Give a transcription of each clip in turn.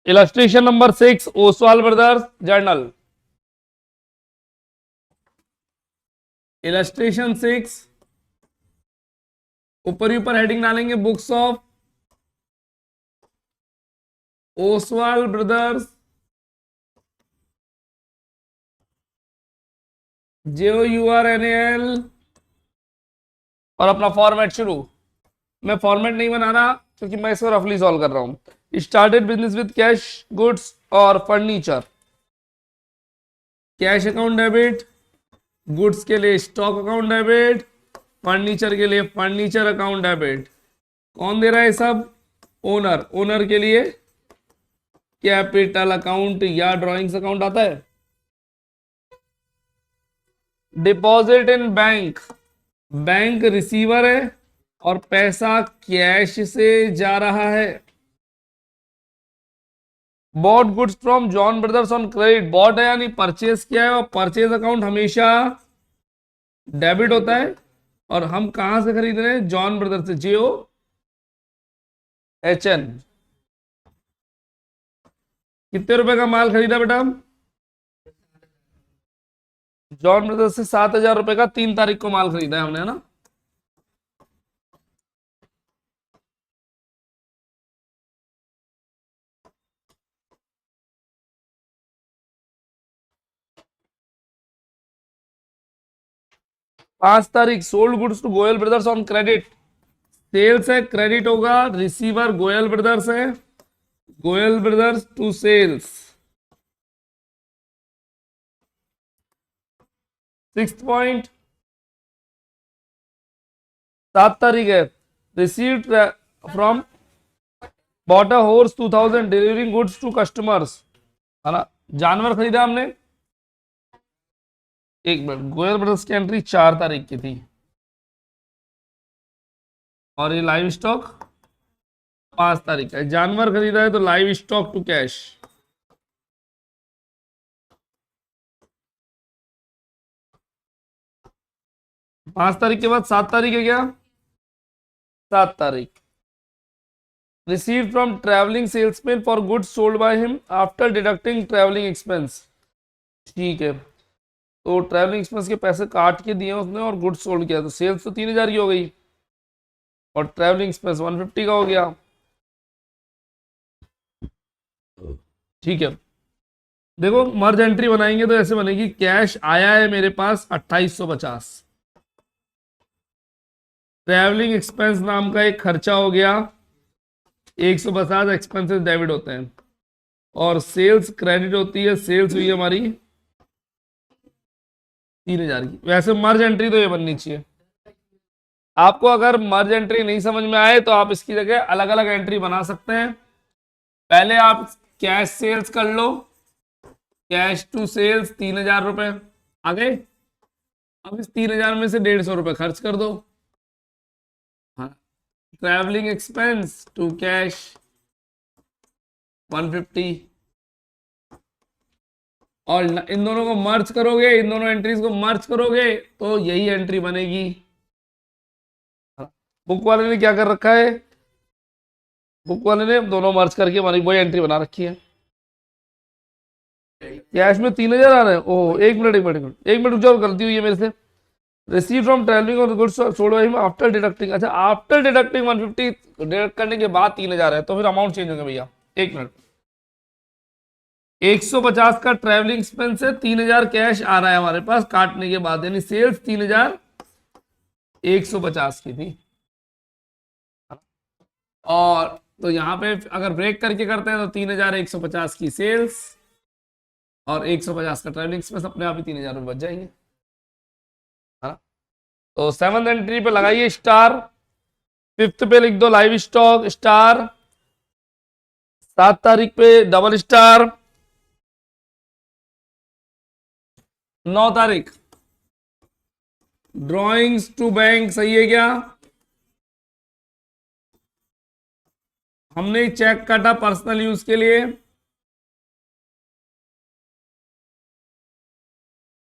Illustration number 6, Oswal brothers journal. Illustration 6, ऊपर ही ऊपर heading डालेंगे books of Oswal brothers, JOURNAL, और अपना फॉर्मेट शुरू। मैं फॉर्मेट नहीं बना रहा क्योंकि मैं इसको रफली सॉल्व कर रहा हूं। Started business with cash goods और furniture. Cash account debit, goods के लिए स्टॉक अकाउंट डेबिट, फर्नीचर के लिए फर्नीचर अकाउंट डेबिट। कौन दे रहा है सब? ओनर। ओनर के लिए कैपिटल अकाउंट या ड्रॉइंग्स अकाउंट आता है। Deposit in bank, bank receiver है और पैसा कैश से जा रहा है। Bought goods from John brothers on credit, bought है यानी परचेज किया है, और परचेज अकाउंट हमेशा डेबिट होता है। और हम कहां से खरीद रहे हैं? जॉन ब्रदर्स से, JOHN। कितने रुपए का माल खरीदा बेटा? जॉन ब्रदर्स से 7,000 रुपए का 3 तारीख को माल खरीदा है हमने, है ना। पांच तारीख sold goods to Goyal brothers on credit. Sales है, क्रेडिट होगा। रिसीवर गोयल ब्रदर्स है, Goyal brothers to sales. Six point, 7 तारीख है। Received from bought a horse 2000 delivering goods to customers, है ना। जानवर खरीदा हमने। एक मिनट, गोयल ब्रदर्स की एंट्री 4 तारीख की थी, और ये लाइव स्टॉक 5 तारीख का है। जानवर खरीदा है तो लाइव स्टॉक टू कैश। 5 तारीख के बाद 7 तारीख है क्या? 7 तारीख। Receive from travelling salesman for goods sold by him after deducting travelling expense. ठीक है, तो ट्रेवलिंग एक्सपेंस के पैसे काट के दिए उसने और गुड्स सोल्ड किया, तो सेल्स तो 3,000 की हो गई और ट्रेवलिंग एक्सपेंस 150 का हो गया। ठीक है, देखो मर्ज एंट्री बनाएंगे तो ऐसे बनेगी। कैश आया है मेरे पास 2850, ट्रैवलिंग एक्सपेंस नाम का एक खर्चा हो गया 150, एक्सपेंसेस डेबिट होते हैं, और सेल्स क्रेडिट होती है। सेल्स हुई हमारी 3,000 की। वैसे मर्ज एंट्री तो ये बननी चाहिए। आपको अगर मर्ज एंट्री नहीं समझ में आए तो आप इसकी जगह अलग अलग एंट्री बना सकते हैं। पहले आप कैश सेल्स कर लो, कैश टू सेल्स 3,000 रुपए आ गए। अब इस 3,000 में से 150 रुपए खर्च कर दो। हाँ, ट्रैवलिंग एक्सपेंस टू कैश 150, और इन दोनों को मर्ज करोगे, इन दोनों एंट्रीज को मर्ज करोगे तो यही एंट्री बनेगी। बुक वाले ने क्या कर रखा है? बुक वाले ने दोनों मर्ज करके हमारी वही एंट्री बना रखी है। कैश में 3,000 आ रहे हैं। ओह, एक मिनट एक मिनट एक मिनट एक मिनट रुक जाओ, गलती हुई है मेरे से। रिसीव फ्रॉम ट्रैवलिंग और goods sold by him after deducting, अच्छा आफ्टर डिडक्टिंग 150, डिडक्ट करने के बाद 3,000 है, तो फिर अमाउंट चेंज होगा भैया। एक मिनट, 150 का ट्रैवलिंग एक्सपेंस है, 3,000 कैश आ रहा है हमारे पास काटने के बाद, यानी सेल्स 3,150 की थी। और तो यहाँ पे अगर ब्रेक करके करते हैं तो 3,150 की सेल्स और 150 का ट्रैवलिंग एक्सपेंस, अपने आप ही 3,000 रुपये बच जाएंगे। हाँ, तो 7th एंट्री पे लगाइए स्टार, 5th पे लिख दो लाइव स्टॉक स्टार, 7 तारीख पे डबल स्टार, 9 तारीख ड्रॉइंग्स टू बैंक। सही है क्या? हमने चेक काटा पर्सनल यूज के लिए।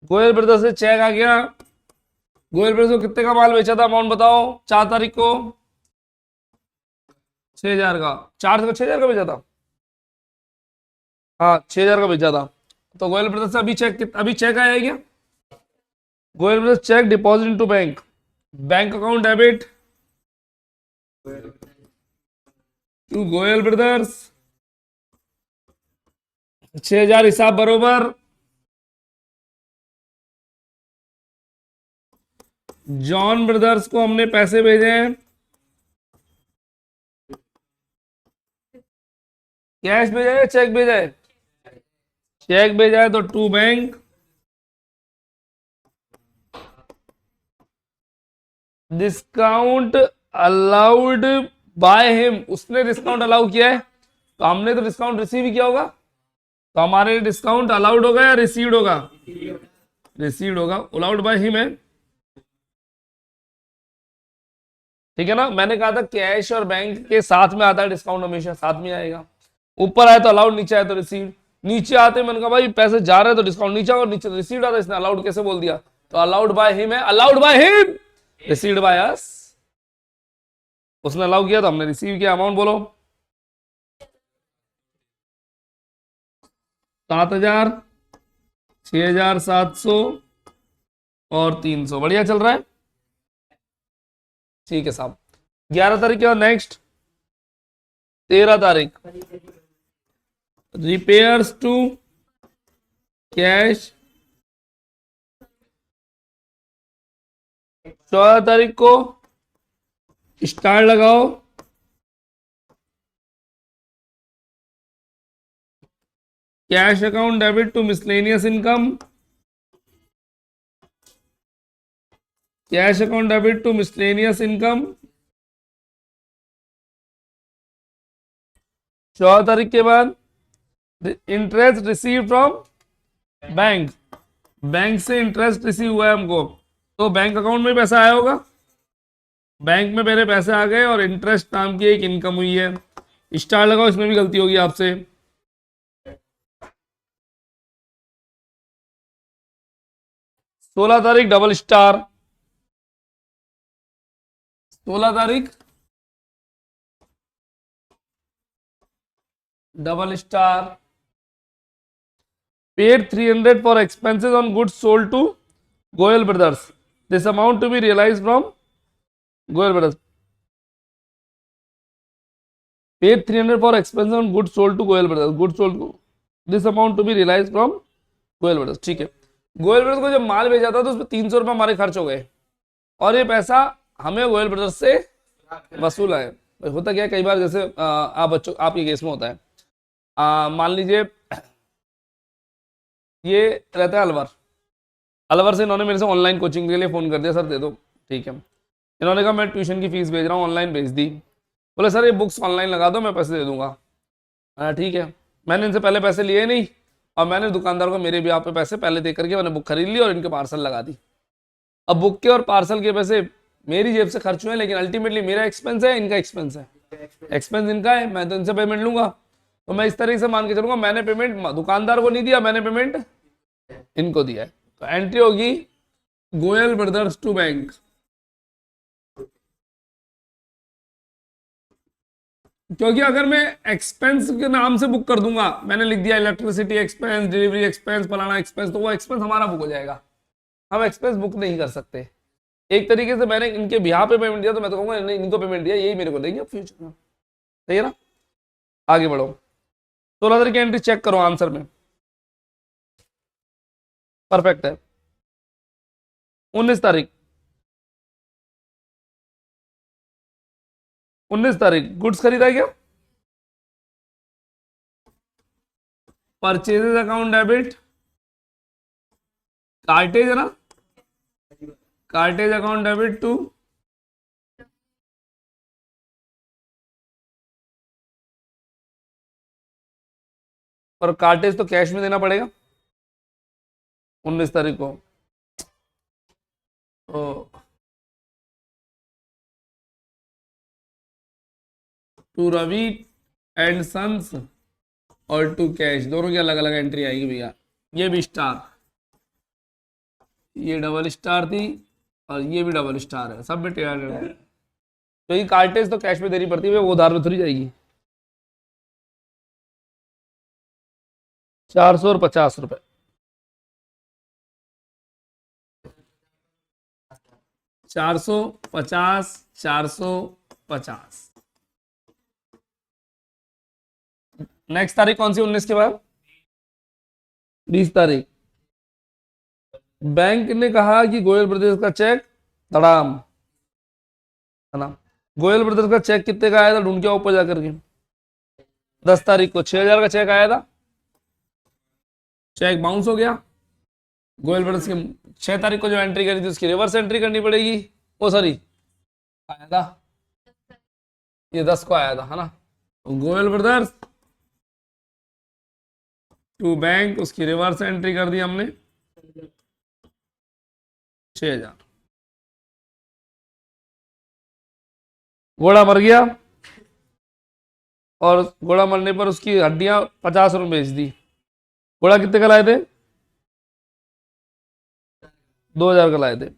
गोयल ब्रदर्स से चेक आ गया। गोयल ब्रदर्स को कितने का माल बेचा था? अमाउंट बताओ। 4 तारीख को 6,000 का। 4 से 6,000 का बेचा था। हाँ 6,000 का भेजा था। तो गोयल ब्रदर्स से अभी चेक आया है क्या? Goyal brothers cheque deposit into bank, bank account debit to Goyal brothers, 6,000 हिसाब बरोबर। जॉन ब्रदर्स को हमने पैसे भेजे हैं, कैश भेजा है चेक भेजा है? चेक भेजा है तो to bank, discount allowed by him, उसने डिस्काउंट अलाउ किया है तो हमने तो डिस्काउंट रिसीव ही किया होगा, तो हमारे लिए डिस्काउंट अलाउड होगा या रिसीव्ड होगा? रिसीव्ड होगा, अलाउड बाय हिम है। ठीक है ना, मैंने कहा था कैश और बैंक के साथ में आता है डिस्काउंट, हमेशा साथ में आएगा। ऊपर आए तो अलाउड, नीचे आए तो रिसीव्ड। नीचे आते मैंने कहा भाई पैसे जा रहे हैं तो डिस्काउंट नीचे, और नीचे रिसीव्ड आता, इसने अलाउड कैसे बोल दिया? तो अलाउड बाय हिम है, allowed by him, received by us. उसने अलाउ किया तो हमने रिसीव किया। अमाउंट बोलो। 7,000, 6,700 और 300, बढ़िया चल रहा है। ठीक है साहब, 11 तारीख के बाद नेक्स्ट 13 तारीख, रिपेयर्स टू कैश। 14 तारीख को स्टार लगाओ, cash account debit to miscellaneous income, cash account debit to miscellaneous income. 14 तारीख के बाद interest receive from bank, bank से इंटरेस्ट रिसीव हुआ है हमको, तो बैंक अकाउंट में पैसा आया होगा, बैंक में मेरे पैसे आ गए और इंटरेस्ट नाम की एक इनकम हुई है। स्टार लगाओ, इसमें भी गलती होगी आपसे। 16 तारीख डबल स्टार, 16 तारीख double star, paid 300 for expenses on goods sold to Goyal brothers, this amount to be realise from Goyal brothers, paid 300 for expenses on goods sold to Goyal brothers, goods sold to, this amount to be realise from Goyal brothers. ठीक है, Goyal brothers को जब माल भेजा था तो उसमें 300 रुपये हमारे खर्च हो गए, और ये पैसा हमें गोयल ब्रदर्स से वसूला है। होता क्या है कई बार, जैसे आप बच्चों आपके केस में होता है, मान लीजिए ये रहता है अलवर, अलवर से इन्होंने मेरे से ऑनलाइन कोचिंग के लिए फ़ोन कर दिया, सर दे दो। ठीक है, इन्होंने कहा मैं ट्यूशन की फीस भेज रहा हूँ, ऑनलाइन भेज दी। बोले सर ये बुक्स ऑनलाइन लगा दो, मैं पैसे दे दूंगा। ठीक है, मैंने इनसे पहले पैसे लिए नहीं, और मैंने दुकानदार को मेरे भी आप पे पैसे पहले दे करके मैंने बुक खरीद ली और इनके पार्सल लगा दी। अब बुक के और पार्सल के पैसे मेरी जेब से खर्च हुए, लेकिन अल्टीमेटली मेरा एक्सपेंस है, इनका एक्सपेंस है, एक्सपेंस इनका है, मैं तो इनसे पेमेंट लूंगा। तो मैं इस तरीके से मान के चलूंगा, मैंने पेमेंट दुकानदार को नहीं दिया, मैंने पेमेंट इनको दिया है। तो एंट्री होगी गोयल ब्रदर्स टू बैंक, क्योंकि अगर मैं एक्सपेंस के नाम से बुक कर दूंगा, मैंने लिख दिया इलेक्ट्रिसिटी एक्सपेंस, डिलीवरी एक्सपेंस, फलाना एक्सपेंस, तो वो एक्सपेंस हमारा बुक हो जाएगा, हम एक्सपेंस बुक नहीं कर सकते। एक तरीके से मैंने इनके बिहार पे पेमेंट दिया तो मैं तो कहूंगा नहीं, इनको पेमेंट दिया, यही मेरे को देंगे फ्यूचर में। सही है ना, आगे बढ़ो। 16 तारीख की एंट्री चेक करो आंसर में, परफेक्ट है। 19 तारीख, 19 तारीख गुड्स खरीदा है क्या? परचेजेस अकाउंट डेबिट, कार्टेज है ना, कार्टेज अकाउंट डेबिट टू और कार्टेज तो कैश में देना पड़ेगा 19 तारीख को। तो टू रवि एंड सन्स और टू कैश, दोनों की अलग अलग एंट्री आएगी भैया। ये भी स्टार, ये डबल स्टार थी और ये भी डबल स्टार है, सब में टेढ़ा टेढ़ा है। तो ये कार्टेज तो कैश में देनी पड़ती है, वो उधार में थोड़ी जाएगी। 450 रुपए। 450, 450। नेक्स्ट तारीख कौन सी 19 के बाद? 20 तारीख। बैंक ने कहा कि गोयल ब्रदर्स का चेक धड़ाम, है ना। गोयल ब्रदर्स का चेक कितने का आया था, ढूंढ के ऊपर जाकर के। 10 तारीख को 6,000 का चेक आया था। चेक बाउंस हो गया। गोयल ब्रदर्स की 6 तारीख को जो एंट्री करी थी उसकी रिवर्स एंट्री करनी पड़ेगी। ओ सॉरी, आया था ये 10 को आया था, है ना। गोयल ब्रदर्स टू बैंक, उसकी रिवर्स एंट्री कर दी हमने 6,000। घोड़ा मर गया और घोड़ा मरने पर उसकी हड्डियां 50 रुपए बेच दी। घोड़ा कितने का लाए थे? 2,000 का लाए थे।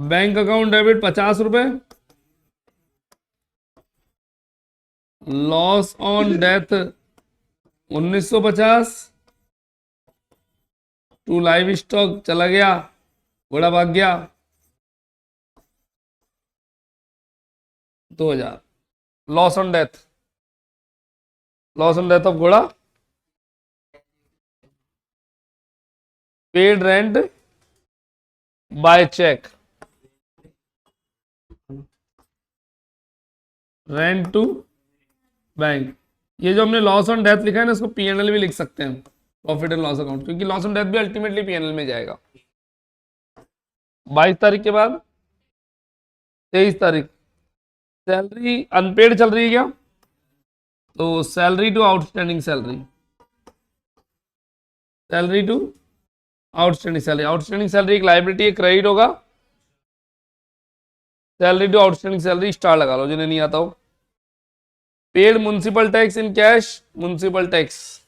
बैंक अकाउंट डेबिट 50 रुपए, loss on death 1950, to live stock चला गया, घोड़ा भाग गया 2,000। Loss on death, loss on death of घोड़ा, paid rent by cheque, rent to bank. ये जो हमने लॉस ऑन डेथ लिखा है ना, इसको पीएनएल भी लिख सकते हैं, प्रॉफिट एंड लॉस अकाउंट, क्योंकि लॉस ऑन डेथ भी अल्टीमेटली पीएनएल में जाएगा। 22 तारीख के बाद 23 तारीख, सैलरी अनपेड चल रही है क्या? तो salary to outstanding salary, salary to outstanding salary. Outstanding salary एक लाइबिलिटी है, क्रेडिट होगा। Salary to outstanding salary star लगा लो जिन्हें नहीं आता हो। Paid municipal tax in cash, municipal tax,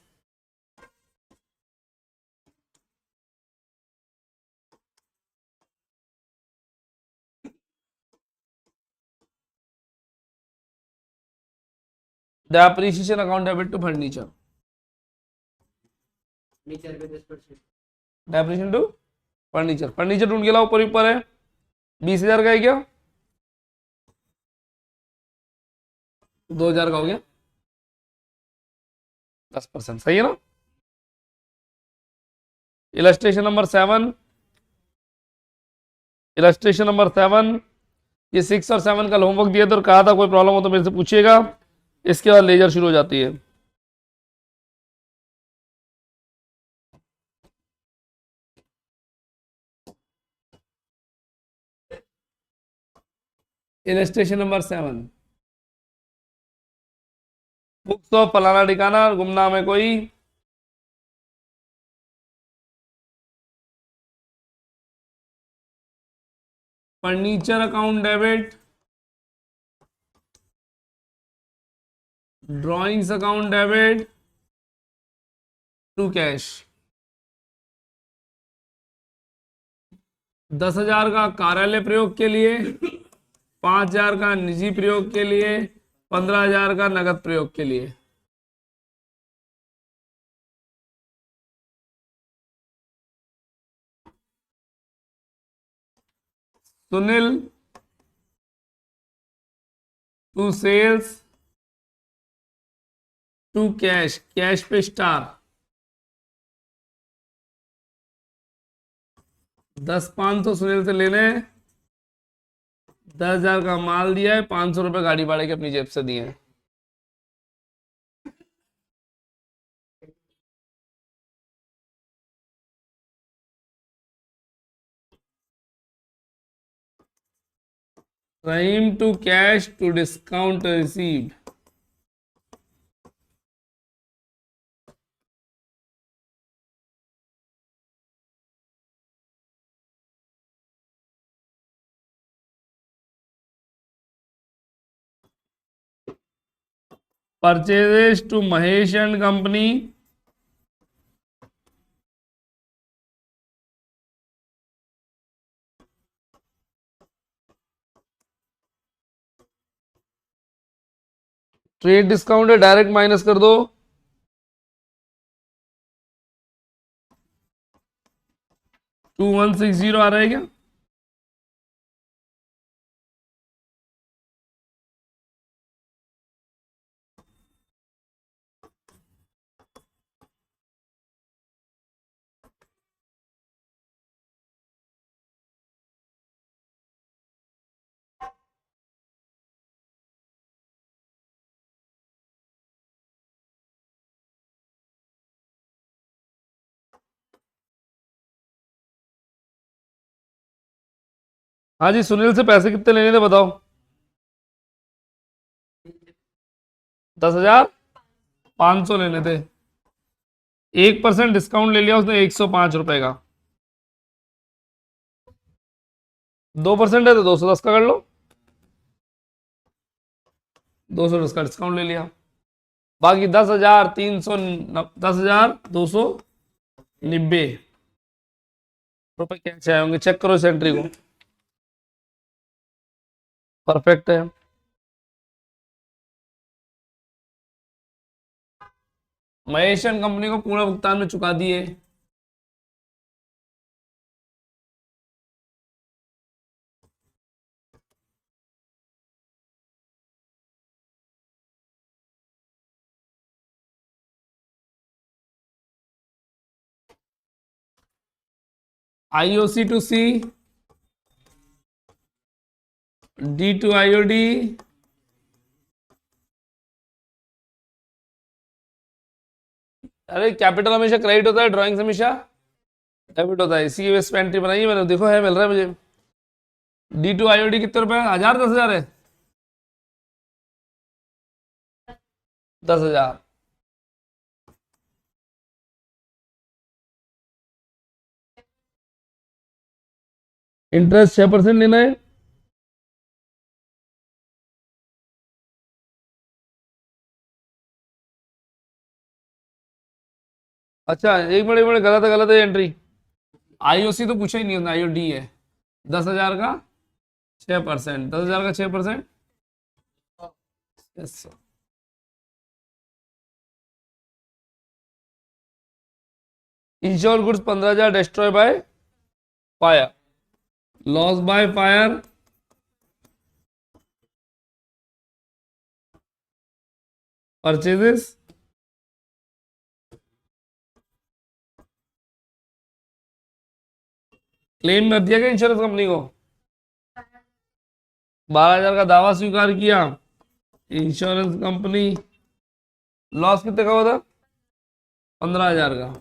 depreciation account debit to furniture, depreciation to furniture. Furniture ढूंढ के लाओ, ऊपर ऊपर है। 20,000 का है क्या? 2,000 का हो गया, 10% सही है ना। इलस्ट्रेशन नंबर 7, इलस्ट्रेशन नंबर 7, ये 6 और 7 का होमवर्क दिया था और कहा था कोई प्रॉब्लम हो तो मेरे से पूछिएगा। इसके बाद लेजर शुरू हो जाती है। इलस्ट्रेशन नंबर 7, बुक्स ऑफ फलाना ठिकाना, गुमनाम है कोई, furniture account debit, drawings account debit to cash. 10,000 का कार्यालय प्रयोग के लिए, 5,000 का निजी प्रयोग के लिए, 15,000 का नगद प्रयोग के लिए। Sunil to sales to cash, cash पे स्टार। 10,500 सुनील से लेने, 10,000 का माल दिया है, 500 रुपए गाड़ी भाड़े के अपनी जेब से दिए हैं। Rahim to cash to discount received, purchases to Mahesh and company, trade discount है, डायरेक्ट माइनस कर दो। 2160 आ रहा है क्या? हाँ जी, सुनील से पैसे कितने लेने थे बताओ। 10,500 लेने थे। 1% डिस्काउंट ले लिया उसने, 105 रुपए का। 2% है तो 210 का कर लो। 210 का डिस्काउंट ले लिया। बाकी 10,390 कैसे आए होंगे, चेक करो इस एंट्री को। परफेक्ट है। महेशन कंपनी को पूरा भुगतान में चुका दिए। IOC to C, D to IOD, अरे कैपिटल हमेशा क्रेडिट होता है, ड्राइंग हमेशा डेबिट होता है। इसी की बेस पे एंट्री बनाई है मैंने, देखो है, मिल रहा है मुझे। डी टू आईओडी कितने रुपए है? 1000, 10,000 है। 10,000। इंटरेस्ट 6% लेना है। अच्छा, एक मिनट गलत है, गलत है एंट्री। आईओसी तो पूछा ही नहीं, आईओडी है। 10,000 का 6%, 10,000 का 6%। Yes. Ensure goods 15,000, destroy by fire, loss by fire, purchases. Claim कर दिया क्या इंश्योरेंस कंपनी को? 12,000 का दावा स्वीकार किया। इंश्योरेंस कंपनी, लॉस कितने का हुआ था? 15,000 का।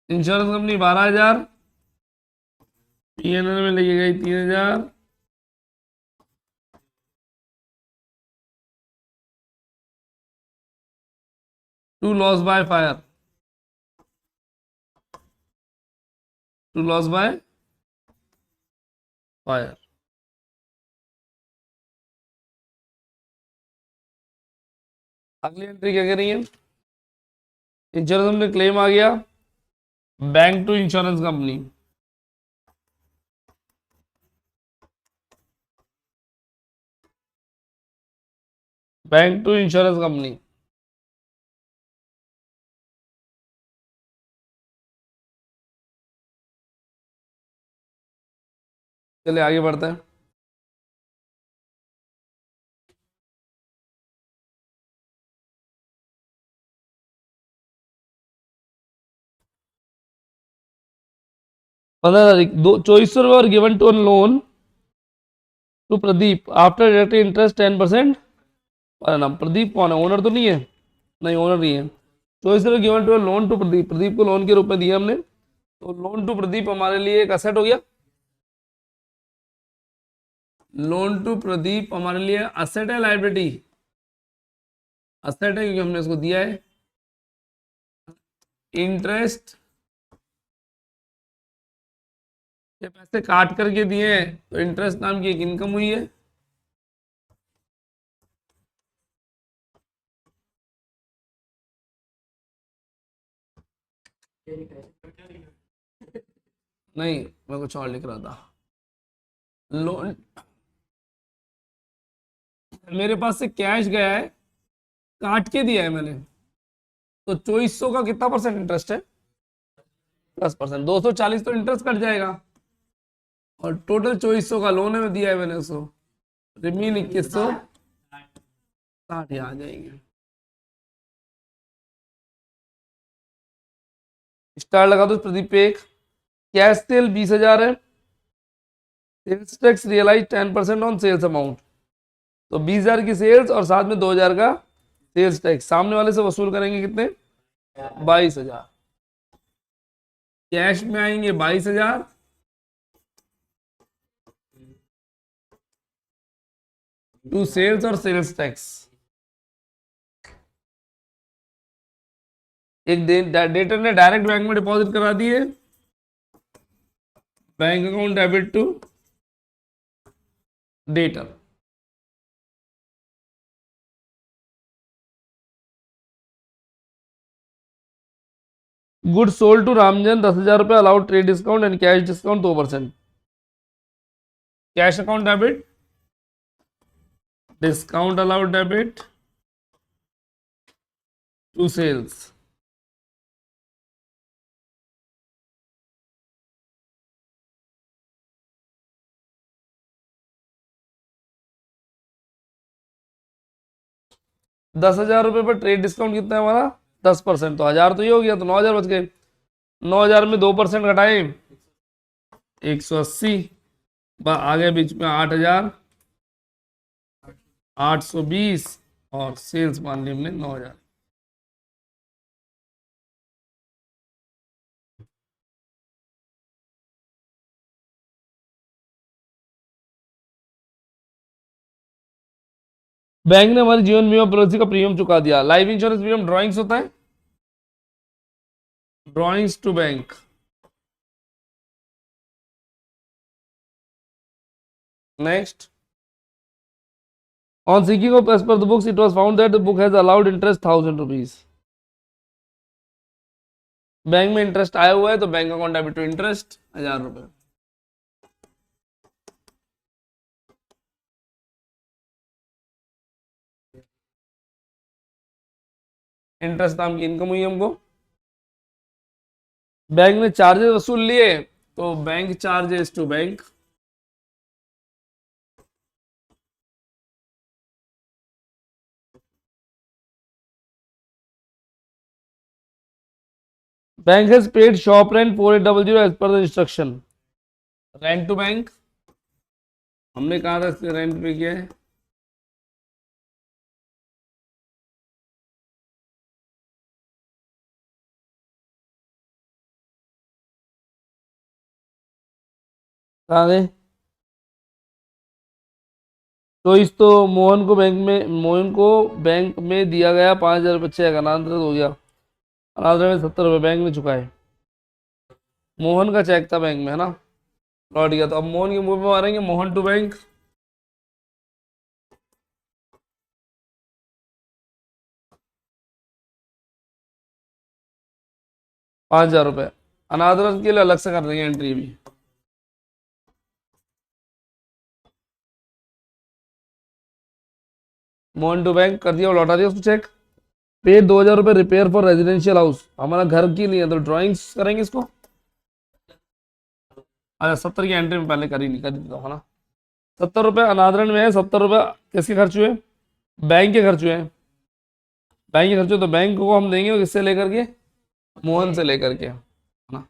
इंश्योरेंस कंपनी 12,000, पीएनएल में लेके गई 3,000। To loss by fire, to loss by fire. अगली एंट्री क्या कह रही है? इंश्योरेंस कंपनी क्लेम आ गया, bank to insurance company. Bank to insurance company. चलिए आगे बढ़ते हैं। पंद्रह तारीख, दो 2400 रुपये और given to loan to Pradeep after deducting interest 10%। नाम प्रदीप कौन है? ओनर तो नहीं है? नहीं, ओनर नहीं है। 2400 given to loan to Pradeep, Pradeep को लोन के रूप में दिया हमने, तो लोन टू प्रदीप हमारे लिए एक असेट हो गया। लोन टू प्रदीप हमारे लिए असेट है, लाइबिलिटी? असेट है क्योंकि हमने उसको दिया है। इंटरेस्ट, ये पैसे काट करके दिए हैं, तो इंटरेस्ट नाम की एक इनकम हुई है। नहीं, मैं कुछ और लिख रहा था। लोन, मेरे पास से कैश गया है, काट के दिया है मैंने, तो 2400 का कितना परसेंट इंटरेस्ट है? 10%। 240 तो इंटरेस्ट कट जाएगा, और टोटल 2400 का लोन है में दिया है मैंने उसको, रिमीन 2160 यहाँ आ जाएंगे। स्टार लगा दो प्रदीप पे एक। कैश सेल 20,000 है, sales tax realise 10% on sales amount, तो 20,000 की सेल्स और साथ में 2,000 का सेल्स टैक्स सामने वाले से वसूल करेंगे कितने? 22,000। कैश में आएंगे 22,000, टू सेल्स और सेल्स टैक्स। एक डेटर ने डायरेक्ट बैंक में डिपॉजिट करा दिए, bank account debit to debtor. Good sold to Ramjan 10,000 रुपए, allowed trade discount and cash discount 2%। Cash account debit, discount allowed debit to sales. ₹10,000 पर ट्रेड डिस्काउंट कितना है हमारा? 10%, तो 1,000 तो ये हो गया, तो 9,000 बच गए। 9,000 में 2% घटाए 180, आगे बीच में 8,000, 820, और सेल्स मान ली हमने 9,000। बैंक ने हमारी जीवन बीमा पॉलिसी का प्रीमियम चुका दिया। लाइफ इंश्योरेंस प्रीमियम ड्रॉइंग्स होता है, drawings to bank. Next, on checking of as per the books it was found that the book has allowed interest ₹1,000। Bank में इंटरेस्ट आया हुआ है, तो bank account debit to interest ₹1,000। Interest नाम की income हुई हमको। बैंक ने चार्जेस वसूल लिए, तो bank charges to bank. Bank has paid shop rent 4800 as per the instruction. Rent to bank, हमने कहा था रेंट पे किया है। कहा गए? तो इस तो मोहन को बैंक में दिया गया 5,000 चेक अनादर हो गया। अनादर में 70 रुपये बैंक ने चुकाए। मोहन का चेक था बैंक में, है ना, लौट गया, तो अब मोहन के मुंह पे मारेंगे मोहन टू बैंक। 5,000 रुपये अनादर के लिए अलग से कर देंगे एंट्री भी। मोहन टू बैंक कर दिया और लौटा दिया उसको चेक। पे 2,000 रुपये रिपेयर फॉर रेजिडेंशियल हाउस, हमारा घर की नहीं है, तो ड्राइंग्स करेंगे इसको। अच्छा, 70 की एंट्री में पहले करी नहीं, कर देता हूँ, है ना। 70 रुपये अनादरण में है, 70 रुपये किसके खर्च हुए? बैंक के खर्च हुए हैं। बैंक के खर्च हुए तो बैंक को हम देंगे किससे लेकर के? मोहन से लेकर के, है ना।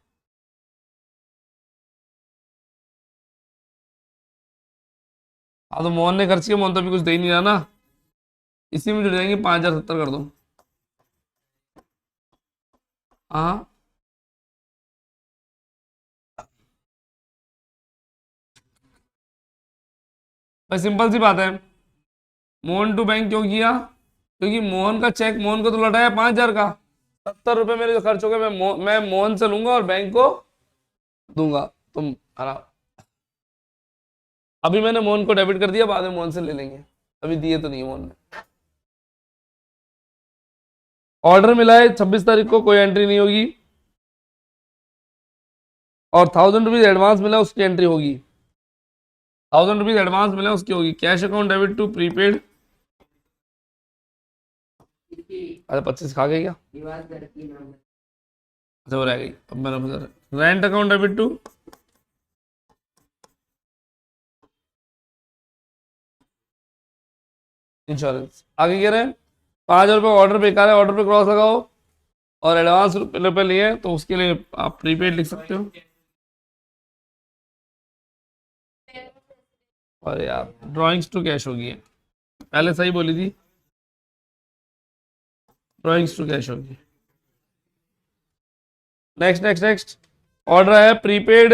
हाँ, तो मोहन ने खर्च किया, मोहन तो अभी कुछ दे ही नहीं रहा ना, इसी में जुड़ जाएंगे। 5,070 कर दो। हाँ, भाई सिंपल सी बात है। मोहन टू बैंक क्यों किया? क्योंकि मोहन का चेक मोहन को तो लौटाया 5,000 का, 70 रुपये मेरे जो खर्च हो गए मैं मोहन से लूंगा और बैंक को दूंगा। तुम आराम, अभी मैंने मोहन को डेबिट कर दिया, बाद में मोहन से ले लेंगे, अभी दिए तो नहीं मोहन ने। ऑर्डर मिला है 26 तारीख को, कोई एंट्री नहीं होगी। और 1000 रुपीज एडवांस मिला उसकी एंट्री होगी, 1000 रुपीज एडवांस मिला उसकी होगी। Cash account debit to prepaid, अरे 25 खा गई क्या? अच्छा वो रह गई, अब मैंने rent account debit to insurance. आगे कह रहे हैं 5,000 रुपये ऑर्डर बेकार है, ऑर्डर पे क्रॉस लगाओ, और एडवांस रुपये लिए तो उसके लिए आप प्रीपेड लिख सकते हो। और यार ड्राइंग्स टू कैश होगी, पहले सही बोली थी, ड्राइंग्स टू कैश होगी। नेक्स्ट नेक्स्ट नेक्स्ट ऑर्डर है प्रीपेड,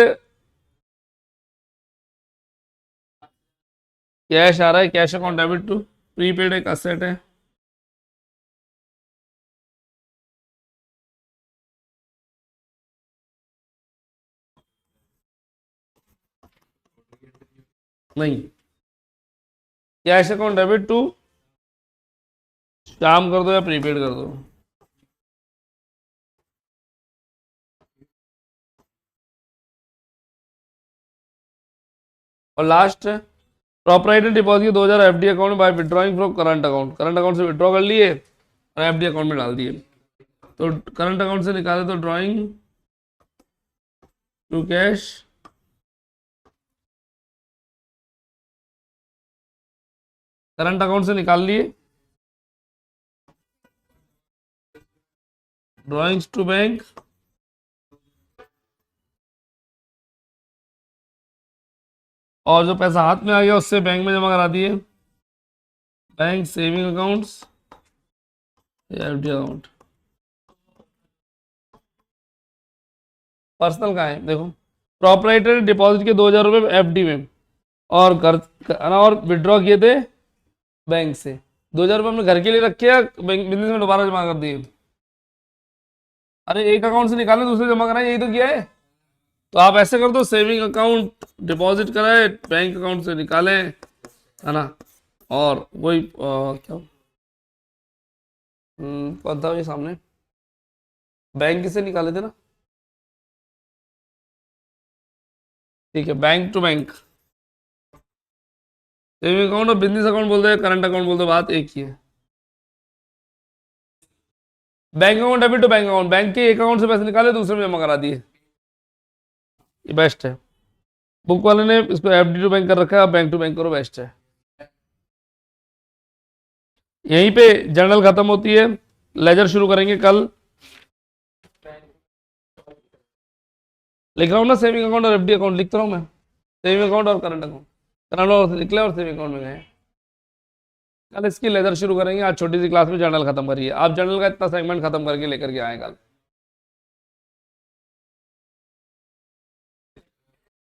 कैश आ रहा है, cash account debit to prepaid एक असेट है। नहीं, कैश अकाउंट डेबिट टू शाम कर दो या प्रीपेड कर दो। और last proprietor deposit 2000 FD account by withdrawing from current account, current account से विड्रॉ कर लिए और एफडी अकाउंट में डाल दिए। तो करंट अकाउंट से निकाले तो drawing to cash, current account से निकाल लिए, ड्राइंग्स टू बैंक, और जो पैसा हाथ में आ गया उससे बैंक में जमा करा दिए, bank saving accounts FD account. Personal का है देखो, प्रोपराइटर डिपॉजिट के 2000 रुपये एफडी में, और घर और विड्रॉ किए थे बैंक से, 2000 रुपये हमने घर के लिए रखे या बैंक बिजनेस में दोबारा जमा कर दिए? अरे एक अकाउंट से निकाले दूसरे जमा कराए, यही तो किया है। तो आप ऐसे कर दो, सेविंग अकाउंट डिपॉजिट कराए, बैंक अकाउंट से निकाले, है ना, और वही क्या कौन था ये सामने, बैंक से निकाले थे ना, ठीक है, bank to bank, saving account और बिजनेस अकाउंट बोलते हैं, करंट अकाउंट बोलते हैं, बात एक ही है। Bank account debit to bank account, bank के एक अकाउंट से पैसे निकाले दूसरे में जमा करा दिए, ये बेस्ट है। बुक वाले ने इसको एफडी टू बैंक कर रखा है, आप बैंक टू बैंक करो, बेस्ट है। यहीं पे जर्नल खत्म होती है, लेजर शुरू करेंगे कल। लिख रहा हूँ ना सेविंग अकाउंट और एफडी अकाउंट, लिखता रहा हूँ मैं, सेविंग अकाउंट और करंट अकाउंट, करंट अकाउंट लिख लिया और सेविंग अकाउंट में गए। कल इसकी लेजर शुरू करेंगे, आज छोटी सी क्लास में जर्नल खत्म करिए, आप जर्नल का इतना सेगमेंट खत्म करके लेकर के आए कल।